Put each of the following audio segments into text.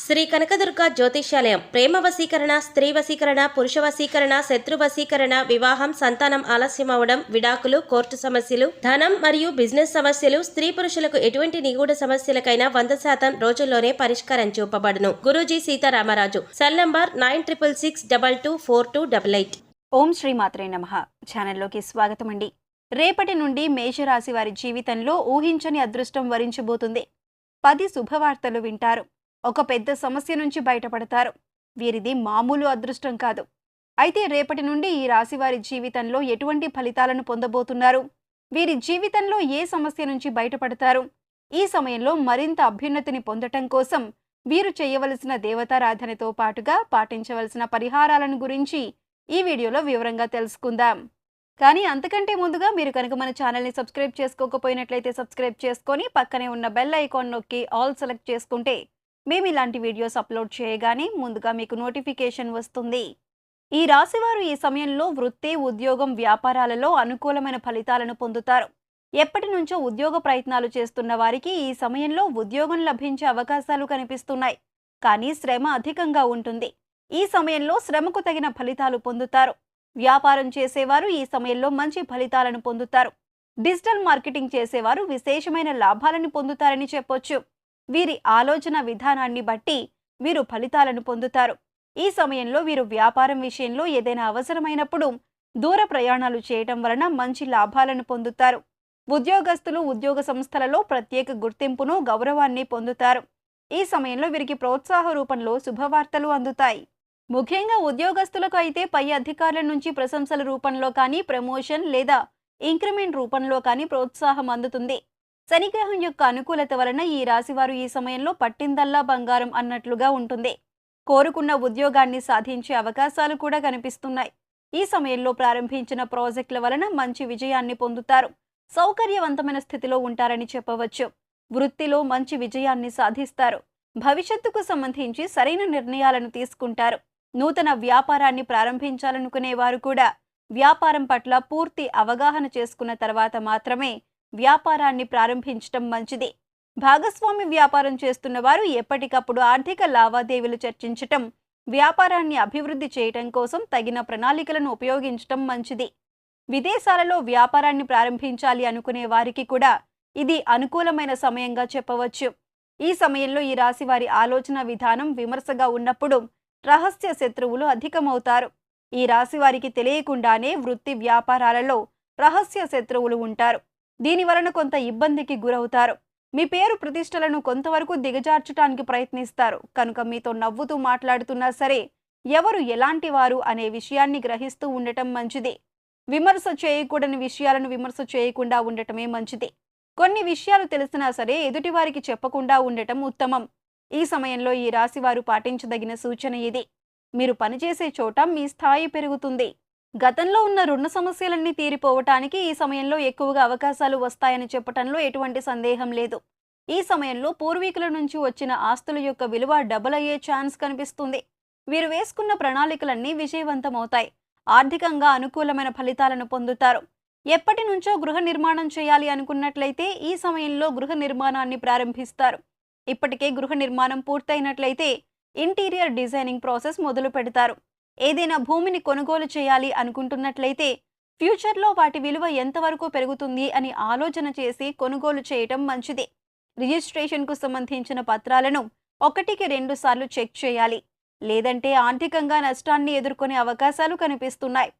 శ్రీ కనకదుర్గ జ్యోతిష్యాలయం ప్రేమ వశీకరణ, స్త్రీ వశీకరణ, పురుష వశీకరణ, శత్రు వశీకరణ, వివాహం, సంతానం ఆలస్యం అవడం, విడాకులు, కోర్టు సమస్యలు, ధనం మరియు బిజినెస్ సమస్యలు, స్త్రీ పురుషులకు ఎటువంటి నిగూఢ సమస్యలకైనా 100% రోజుల్లోనే పరిష్కారం చూపబడును. గురూజీ సీతారామరాజు. Cell number 9666224288. ఓం శ్రీ మాత్రే నమః. ఛానల్లోకి స్వాగతం అండి. రేపటి నుండి మేషరాశి వారి జీవితంలో ఊహించని అదృష్టం వరించబోతుంది. 10 శుభవార్తలు వింటారు. ఒక పెద్ద సమస్య నుంచి బయటపడతారు. వీరిది మామూలు అదృష్టం కాదు. అయితే రేపటి నుండి ఈ రాశి వారి జీవితంలో ఎటువంటి ఫలితాలను పొందబోతున్నారు? వీరి జీవితంలో ఏ సమస్య నుంచి బయటపడతారు? ఈ సమయంలో మరింత అభ్యున్నతిని పొందటం కోసం వీరు చేయవలసిన దేవతారాధనతో పాటుగా పాటించవలసిన పరిహారాలను గురించి ఈ వీడియోలో వివరంగా తెలుసుకుందాం. కానీ అంతకంటే ముందుగా మీరు కనుక మన ఛానల్ని సబ్స్క్రైబ్ చేసుకోకపోయినట్లయితే సబ్స్క్రైబ్ చేసుకొని పక్కనే ఉన్న బెల్ ఐకాన్ నొక్కి ఆల్ సెలెక్ట్ చేసుకుంటే మేము ఇలాంటి వీడియోస్ అప్లోడ్ చేయగానే ముందుగా మీకు నోటిఫికేషన్ వస్తుంది. ఈ రాశివారు ఈ సమయంలో వృత్తి, ఉద్యోగం, వ్యాపారాలలో అనుకూలమైన ఫలితాలను పొందుతారు. ఎప్పటి నుంచో ఉద్యోగ ప్రయత్నాలు చేస్తున్న వారికి ఈ సమయంలో ఉద్యోగం లభించే అవకాశాలు కనిపిస్తున్నాయి. కానీ శ్రమ అధికంగా ఉంటుంది. ఈ సమయంలో శ్రమకు తగిన ఫలితాలు పొందుతారు. వ్యాపారం చేసేవారు ఈ సమయంలో మంచి ఫలితాలను పొందుతారు. డిజిటల్ మార్కెటింగ్ చేసేవారు విశేషమైన లాభాలను పొందుతారని చెప్పొచ్చు. వీరి ఆలోచన విధానాన్ని బట్టి వీరు ఫలితాలను పొందుతారు. ఈ సమయంలో వీరు వ్యాపారం విషయంలో ఏదైనా అవసరమైనప్పుడు దూర ప్రయాణాలు చేయటం వలన మంచి లాభాలను పొందుతారు. ఉద్యోగస్తులు ఉద్యోగ సంస్థలలో ప్రత్యేక గుర్తింపును, గౌరవాన్ని పొందుతారు. ఈ సమయంలో వీరికి ప్రోత్సాహ రూపంలో శుభవార్తలు అందుతాయి. ముఖ్యంగా ఉద్యోగస్తులకు అయితే పై అధికారుల నుంచి ప్రశంసల రూపంలో కానీ, ప్రమోషన్ లేదా ఇంక్రిమెంట్ రూపంలో కానీ ప్రోత్సాహం అందుతుంది. శనిగ్రహం యొక్క అనుకూలత వలన ఈ రాశివారు ఈ సమయంలో పట్టిందల్లా బంగారం అన్నట్లుగా ఉంటుంది. కోరుకున్న ఉద్యోగాన్ని సాధించే అవకాశాలు కూడా కనిపిస్తున్నాయి. ఈ సమయంలో ప్రారంభించిన ప్రాజెక్టుల వలన మంచి విజయాన్ని పొందుతారు. సౌకర్యవంతమైన స్థితిలో ఉంటారని చెప్పవచ్చు. వృత్తిలో మంచి విజయాన్ని సాధిస్తారు. భవిష్యత్తుకు సంబంధించి సరైన నిర్ణయాలను తీసుకుంటారు. నూతన వ్యాపారాన్ని ప్రారంభించాలనుకునే వారు కూడా వ్యాపారం పట్ల పూర్తి అవగాహన చేసుకున్న తర్వాత మాత్రమే వ్యాపారాన్ని ప్రారంభించటం మంచిది. భాగస్వామి వ్యాపారం చేస్తున్న వారు ఎప్పటికప్పుడు ఆర్థిక లావాదేవీలు చర్చించటం, వ్యాపారాన్ని అభివృద్ధి చేయటం కోసం తగిన ప్రణాళికలను ఉపయోగించటం మంచిది. విదేశాలలో వ్యాపారాన్ని ప్రారంభించాలి అనుకునే వారికి కూడా ఇది అనుకూలమైన సమయంగా చెప్పవచ్చు. ఈ సమయంలో ఈ రాశి వారి ఆలోచన విధానం విమర్శగా ఉన్నప్పుడు రహస్య శత్రువులు అధికమవుతారు. ఈ రాశి వారికి తెలియకుండానే వృత్తి వ్యాపారాలలో రహస్య శత్రువులు ఉంటారు. దీని వలన కొంత ఇబ్బందికి గురవుతారు. మీ పేరు ప్రతిష్టలను కొంతవరకు దిగజార్చడానికి ప్రయత్నిస్తారు. కనుక మీతో నవ్వుతూ మాట్లాడుతున్నా సరే ఎవరు ఎలాంటి వారు అనే విషయాన్ని గ్రహిస్తూ ఉండటం మంచిది. విమర్శ చేయకూడని విషయాలను విమర్శ చేయకుండా ఉండటమే మంచిది. కొన్ని విషయాలు తెలిసినా సరే ఎదుటివారికి చెప్పకుండా ఉండటం ఉత్తమం. ఈ సమయంలో ఈ రాశివారు పాటించదగిన సూచన ఇది. మీరు పనిచేసే చోట మీ స్థాయి పెరుగుతుంది. గతంలో ఉన్న రుణ సమస్యలన్నీ తీరిపోవటానికి ఈ సమయంలో ఎక్కువగా అవకాశాలు వస్తాయని చెప్పటంలో ఎటువంటి సందేహం లేదు. ఈ సమయంలో పూర్వీకుల నుంచి వచ్చిన ఆస్తుల యొక్క విలువ డబుల్ అయ్యే ఛాన్స్ కనిపిస్తుంది. వీరు వేసుకున్న ప్రణాళికలన్నీ విజయవంతమవుతాయి. ఆర్థికంగా అనుకూలమైన ఫలితాలను పొందుతారు. ఎప్పటి నుంచో గృహ నిర్మాణం చేయాలి అనుకున్నట్లయితే ఈ సమయంలో గృహ నిర్మాణాన్ని ప్రారంభిస్తారు. ఇప్పటికే గృహ నిర్మాణం పూర్తయినట్లయితే ఇంటీరియర్ డిజైనింగ్ ప్రాసెస్ మొదలు పెడతారు. ఏదైనా భూమిని కొనుగోలు చేయాలి అనుకుంటున్నట్లయితే ఫ్యూచర్లో వాటి విలువ ఎంతవరకు పెరుగుతుంది అని ఆలోచన చేసి కొనుగోలు చేయటం మంచిది. రిజిస్ట్రేషన్కు సంబంధించిన పత్రాలను 1కి 2 సార్లు చెక్ చేయాలి. లేదంటే ఆర్థికంగా నష్టాన్ని ఎదుర్కొనే అవకాశాలు కనిపిస్తున్నాయి.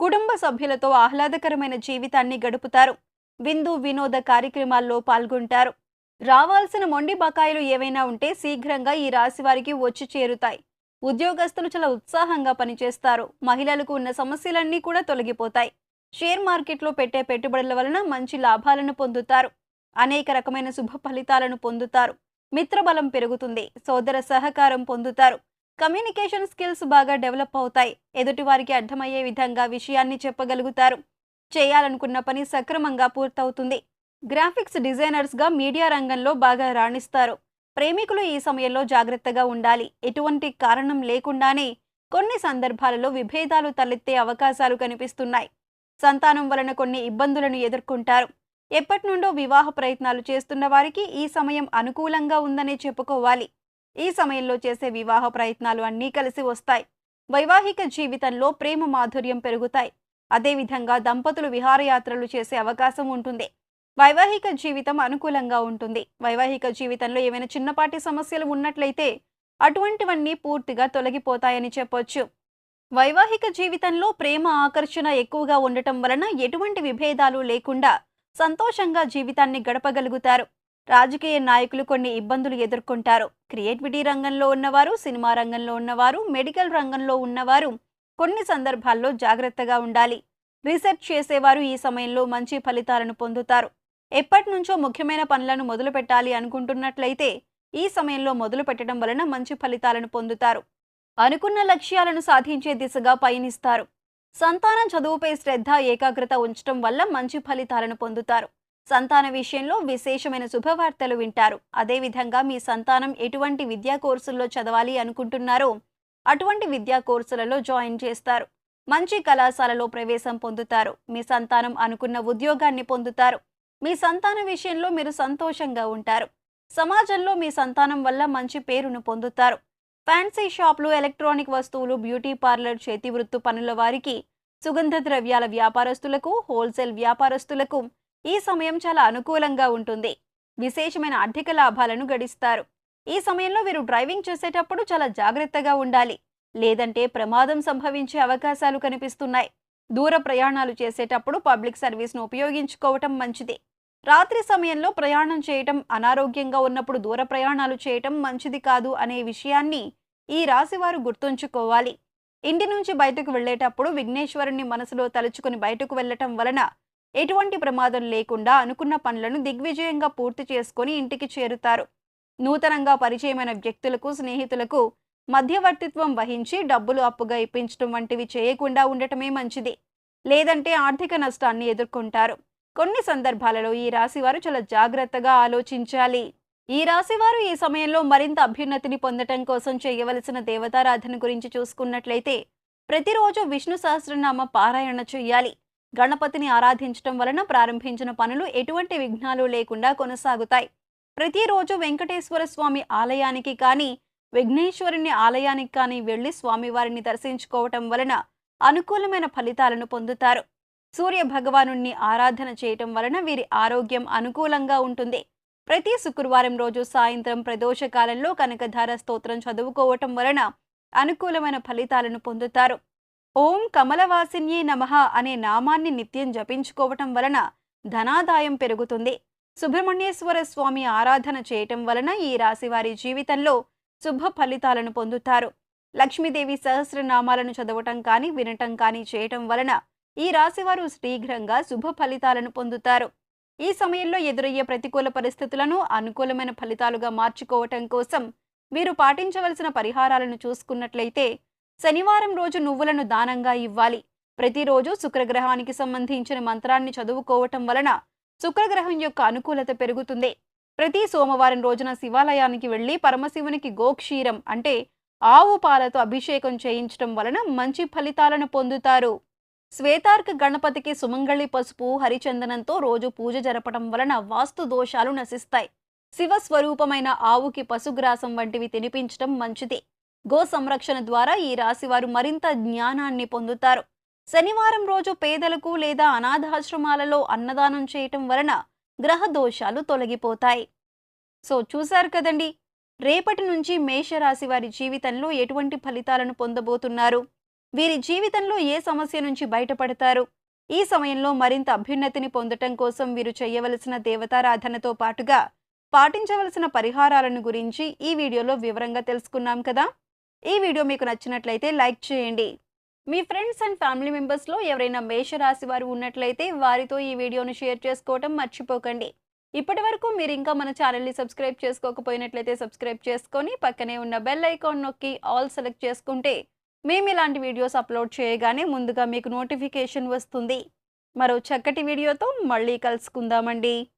కుటుంబ సభ్యులతో ఆహ్లాదకరమైన జీవితాన్ని గడుపుతారు. విందు వినోద కార్యక్రమాల్లో పాల్గొంటారు. రావాల్సిన మొండి బకాయిలు ఏవైనా ఉంటే శీఘ్రంగా ఈ రాశి వారికి వచ్చి చేరుతాయి. ఉద్యోగస్తులు చాలా ఉత్సాహంగా పనిచేస్తారు. మహిళలకు ఉన్న సమస్యలన్నీ కూడా తొలగిపోతాయి. షేర్ మార్కెట్లో పెట్టే పెట్టుబడుల వలన మంచి లాభాలను పొందుతారు. అనేక రకమైన శుభ ఫలితాలను పొందుతారు. మిత్రబలం పెరుగుతుంది. సోదర సహకారం పొందుతారు. కమ్యూనికేషన్ స్కిల్స్ బాగా డెవలప్ అవుతాయి. ఎదుటివారికి అర్థమయ్యే విధంగా విషయాన్ని చెప్పగలుగుతారు. చేయాలనుకున్న పని సక్రమంగా పూర్తవుతుంది. గ్రాఫిక్స్ డిజైనర్స్గా మీడియా రంగంలో బాగా రాణిస్తారు. ప్రేమికులు ఈ సమయంలో జాగ్రత్తగా ఉండాలి. ఎటువంటి కారణం లేకుండానే కొన్ని సందర్భాలలో విభేదాలు తలెత్తే అవకాశాలు కనిపిస్తున్నాయి. సంతానం వలన కొన్ని ఇబ్బందులను ఎదుర్కొంటారు. ఎప్పటి నుండో వివాహ ప్రయత్నాలు చేస్తున్న వారికి ఈ సమయం అనుకూలంగా ఉందనే చెప్పుకోవాలి. ఈ సమయంలో చేసే వివాహ ప్రయత్నాలు అన్నీ కలిసి వస్తాయి. వైవాహిక జీవితంలో ప్రేమ మాధుర్యం పెరుగుతాయి. అదేవిధంగా దంపతులు విహారయాత్రలు చేసే అవకాశం ఉంటుంది. వైవాహిక జీవితం అనుకూలంగా ఉంటుంది. వైవాహిక జీవితంలో ఏమైనా చిన్నపాటి సమస్యలు ఉన్నట్లయితే అటువంటివన్నీ పూర్తిగా తొలగిపోతాయని చెప్పొచ్చు. వైవాహిక జీవితంలో ప్రేమ ఆకర్షణ ఎక్కువగా ఉండటం వలన ఎటువంటి విభేదాలు లేకుండా సంతోషంగా జీవితాన్ని గడపగలుగుతారు. రాజకీయ నాయకులు కొన్ని ఇబ్బందులు ఎదుర్కొంటారు. క్రియేటివిటీ రంగంలో ఉన్నవారు, సినిమా రంగంలో ఉన్నవారు, మెడికల్ రంగంలో ఉన్నవారు కొన్ని సందర్భాల్లో జాగ్రత్తగా ఉండాలి. రీసెర్చ్ చేసేవారు ఈ సమయంలో మంచి ఫలితాలను పొందుతారు. ఎప్పటి నుంచో ముఖ్యమైన పనులను మొదలు పెట్టాలి అనుకుంటున్నట్లయితే ఈ సమయంలో మొదలు పెట్టడం వలన మంచి ఫలితాలను పొందుతారు. అనుకున్న లక్ష్యాలను సాధించే దిశగా పయనిస్తారు. సంతానం చదువుపై శ్రద్ధ, ఏకాగ్రత ఉంచడం వల్ల మంచి ఫలితాలను పొందుతారు. సంతాన విషయంలో విశేషమైన శుభవార్తలు వింటారు. అదేవిధంగా మీ సంతానం ఎటువంటి విద్యా కోర్సుల్లో చదవాలి అనుకుంటున్నారో అటువంటి విద్యా కోర్సులలో జాయిన్ చేస్తారు. మంచి కళాశాలలో ప్రవేశం పొందుతారు. మీ సంతానం అనుకున్న ఉద్యోగాన్ని పొందుతారు. మీ సంతాన విషయంలో మీరు సంతోషంగా ఉంటారు. సమాజంలో మీ సంతానం వల్ల మంచి పేరును పొందుతారు. ఫ్యాన్సీ షాపులు, ఎలక్ట్రానిక్ వస్తువులు, బ్యూటీ పార్లర్, చేతి వృత్తి పనుల వారికి, సుగంధ ద్రవ్యాల వ్యాపారస్తులకు, హోల్సేల్ వ్యాపారస్తులకు ఈ సమయం చాలా అనుకూలంగా ఉంటుంది. విశేషమైన ఆర్థిక లాభాలను గడిస్తారు. ఈ సమయంలో వీరు డ్రైవింగ్ చేసేటప్పుడు చాలా జాగ్రత్తగా ఉండాలి. లేదంటే ప్రమాదం సంభవించే అవకాశాలు కనిపిస్తున్నాయి. దూర ప్రయాణాలు చేసేటప్పుడు పబ్లిక్ సర్వీస్ను ఉపయోగించుకోవటం మంచిది. రాత్రి సమయంలో ప్రయాణం చేయటం, అనారోగ్యంగా ఉన్నప్పుడు దూర ప్రయాణాలు చేయటం మంచిది కాదు అనే విషయాన్ని ఈ రాశివారు గుర్తుంచుకోవాలి. ఇంటి నుంచి బయటకు వెళ్లేటప్పుడు విఘ్నేశ్వరుణ్ణి మనసులో తలుచుకుని బయటకు వెళ్లటం వలన ఎటువంటి ప్రమాదం లేకుండా అనుకున్న పనులను దిగ్విజయంగా పూర్తి చేసుకుని ఇంటికి చేరుతారు. నూతనంగా పరిచయమైన వ్యక్తులకు, స్నేహితులకు మధ్యవర్తిత్వం వహించి డబ్బులు అప్పుగా ఇప్పించడం వంటివి చేయకుండా ఉండటమే మంచిది. లేదంటే ఆర్థిక నష్టాన్ని ఎదుర్కొంటారు. కొన్ని సందర్భాలలో ఈ రాశివారు చాలా జాగ్రత్తగా ఆలోచించాలి. ఈ రాశివారు ఈ సమయంలో మరింత అభ్యున్నతిని పొందటం కోసం చేయవలసిన దేవతారాధన గురించి చూసుకున్నట్లయితే ప్రతిరోజు విష్ణు సహస్రనామ పారాయణ చేయాలి. గణపతిని ఆరాధించడం వలన ప్రారంభించిన పనులు ఎటువంటి విఘ్నాలు లేకుండా కొనసాగుతాయి. ప్రతిరోజు వెంకటేశ్వర స్వామి ఆలయానికి కానీ, విఘ్నేశ్వరుని ఆలయానికి కానీ వెళ్లి స్వామివారిని దర్శించుకోవటం వలన అనుకూలమైన ఫలితాలను పొందుతారు. సూర్య భగవానుణ్ణి ఆరాధన చేయటం వలన వీరి ఆరోగ్యం అనుకూలంగా ఉంటుంది. ప్రతి శుక్రవారం రోజు సాయంత్రం ప్రదోషకాలంలో కనకధార స్తోత్రం చదువుకోవటం వలన అనుకూలమైన ఫలితాలను పొందుతారు. ఓం కమలవాసిన్యే నమః అనే నామాన్ని నిత్యం జపించుకోవటం వలన ధనాదాయం పెరుగుతుంది. సుబ్రహ్మణ్యేశ్వర స్వామి ఆరాధన చేయటం వలన ఈ రాశి వారి జీవితంలో శుభ ఫలితాలను పొందుతారు. లక్ష్మీదేవి సహస్రనామాలను చదవటం కానీ, వినటం కానీ చేయటం వలన ఈ రాశివారు శీఘ్రంగా శుభ ఫలితాలను పొందుతారు. ఈ సమయంలో ఎదురయ్యే ప్రతికూల పరిస్థితులను అనుకూలమైన ఫలితాలుగా మార్చుకోవటం కోసం వీరు పాటించవలసిన పరిహారాలను చూసుకున్నట్లయితే శనివారం రోజు నువ్వులను దానంగా ఇవ్వాలి. ప్రతిరోజు శుక్రగ్రహానికి సంబంధించిన మంత్రాన్ని చదువుకోవటం వలన శుక్రగ్రహం యొక్క అనుకూలత పెరుగుతుంది. ప్రతి సోమవారం రోజున శివాలయానికి వెళ్లి పరమశివునికి గోక్షీరం అంటే ఆవు పాలతో అభిషేకం చేయించడం వలన మంచి ఫలితాలను పొందుతారు. శ్వేతార్క గణపతికి సుమంగళి పసుపు, హరిచందనంతో రోజు పూజ జరపడం వలన వాస్తు దోషాలు నశిస్తాయి. శివ స్వరూపమైన ఆవుకి పశుగ్రాసం వంటివి తినిపించడం మంచిది. గో సంరక్షణ ద్వారా ఈ రాశివారు మరింత జ్ఞానాన్ని పొందుతారు. శనివారం రోజు పేదలకు లేదా అనాథాశ్రమాలలో అన్నదానం చేయటం వలన గ్రహ దోషాలు తొలగిపోతాయి. సో చూశారు కదండి, రేపటి నుంచి మేషరాశి వారి జీవితంలో ఎటువంటి ఫలితాలను పొందబోతున్నారు, వీరి జీవితంలో ఏ సమస్య నుంచి బయటపడతారు, ఈ సమయంలో మరింత అభ్యున్నతిని పొందటం కోసం వీరు చేయవలసిన దేవతారాధనతో పాటుగా పాటించవలసిన పరిహారాలను గురించి ఈ వీడియోలో వివరంగా తెలుసుకున్నాం కదా. ఈ వీడియో మీకు నచ్చినట్లయితే లైక్ చేయండి. మీ ఫ్రెండ్స్ అండ్ ఫ్యామిలీ మెంబర్స్లో ఎవరైనా మేషరాశి వారు ఉన్నట్లయితే వారితో ఈ వీడియోను షేర్ చేసుకోవటం మర్చిపోకండి. ఇప్పటి వరకు మీరు ఇంకా మన ఛానల్ని సబ్స్క్రైబ్ చేసుకోకపోయినట్లయితే సబ్స్క్రైబ్ చేసుకొని పక్కనే ఉన్న బెల్ ఐకాన్ నొక్కి ఆల్ సెలెక్ట్ చేసుకుంటే మేము ఇలాంటి వీడియోస్ అప్లోడ్ చేయగానే ముందుగా మీకు నోటిఫికేషన్ వస్తుంది. మరో చక్కటి వీడియోతో మళ్ళీ కలుసుకుందామండి.